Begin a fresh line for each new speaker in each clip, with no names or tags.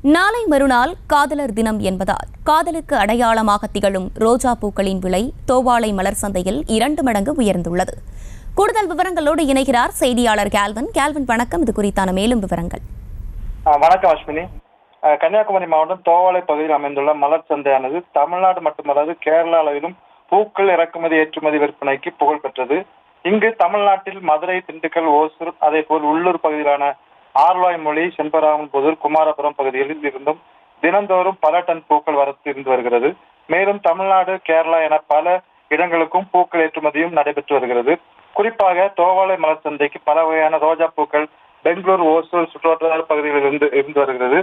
நாளை மறுநாள் காதலர் தினம் என்பதால் காதலுக்கு அடையாளமாக திகழும் ரோஜா பூக்களின் விலை தோவாளை மலர் சந்தையில் 2 மடங்கு உயர்ந்துள்ளது. கூடுதல் விவரங்களோடு இணைகிறார் செய்தியாளர் கேல்வன். வணக்கம். இது குறித்தான மேலும் விவரங்கள்.
வணக்கம் அஸ்வினி. கன்னியாகுமரி மாவட்டம் தோவாளை பகுதியில் அமைந்துள்ள மலர் சந்தையானது தமிழ்நாடு மட்டுமல்லாது கேரள அளவிலும் பூக்கள் இறக்குமதி ஏற்றுமதி விற்பனைக்கு புகழ் பெற்றது. இங்கு தமிழ்நாட்டில் மதுரை, திண்டுக்கல், ஓசூர், அதே போல் உள்ளூர் பகுதியிலான ஆர்வாய்மொழி, செண்பராமன்புதூர், குமாரபுரம் பகுதிகளில் இருந்தும் தினந்தோறும் பல டன் பூக்கள் வரத்து இருந்து வருகிறது. மேலும் தமிழ்நாடு, கேரளா என பல இடங்களுக்கும் பூக்கள் ஏற்றுமதியும் நடைபெற்று வருகிறது. குறிப்பாக தோவாளை மலர் சந்தைக்கு பல வகையான ரோஜா பூக்கள் பெங்களூர், ஓசூர் சுற்றுவட்டார பகுதிகளில் இருந்து வருகிறது.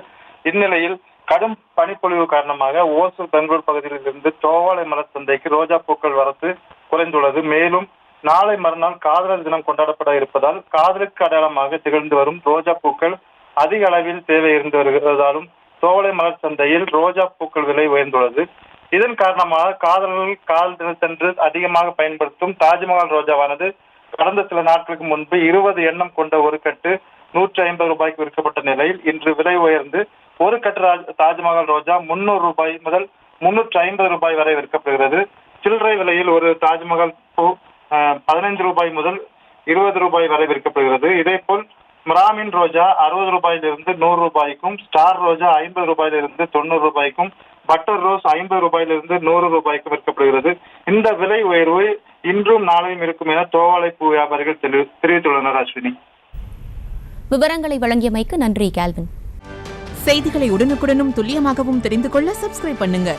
இந்நிலையில் கடும் பனிப்பொழிவு காரணமாக ஓசூர், பெங்களூர் பகுதியில் இருந்து தோவாளை மலர் சந்தைக்கு ரோஜா பூக்கள் வரத்து குறைந்துள்ளது. மேலும் நாளை மறுநாள் காதலர் தினம் கொண்டாடப்பட இருப்பதால் காதலுக்கு அடையாளமாக திகழ்ந்து வரும் ரோஜா பூக்கள் அதிக அளவில் தேவை இருந்து வருவதாலும் தோவாளை மலர் சந்தையில் ரோஜா பூக்கள் விலை உயர்ந்துள்ளது. இதன் காரணமாக காதலர்கள் காதல் தினத்தன்று அதிகமாக பயன்படுத்தும் தாஜ்மஹால் ரோஜாவானது கடந்த சில நாட்களுக்கு முன்பு 20 எண்ணம் கொண்ட ஒரு கட்டு 150 ரூபாய்க்கு விற்கப்பட்ட நிலையில் இன்று விலை உயர்ந்து ஒரு கட்டு தாஜ்மஹால் ரோஜா 300 ரூபாய் முதல் 350 ரூபாய் வரை விற்கப்படுகிறது. சில்லறை விலையில் ஒரு தாஜ்மஹால் பூ 15 ரூபாய் முதல் 20 ரூபாய் வரை விற்கப்படுகிறது. இதே போல் மிராமின் ரோஜா 60 ரூபாயிலிருந்து 100 ரூபாய்க்கும், ஸ்டார் ரோஜா 50 ரூபாயிலிருந்து 90 ரூபாய்க்கும், பட்டர் ரோஸ் 50 ரூபாயிலிருந்து 100 ரூபாய்க்கும் விற்கப்படுகிறது. இந்த விலை உயர்வு இன்றும் நாளையும் இருக்கும் என தோவாளை பூ வியாபாரிகள் தெரிவித்துள்ளனர். அஸ்வினி,
விவரங்களை வழங்கியமைக்கு நன்றி கேல்வின்.
செய்திகளை உடனுக்குடனும் துல்லியமாகவும் தெரிந்து கொள்ள சப்ஸ்கிரைப் பண்ணுங்க.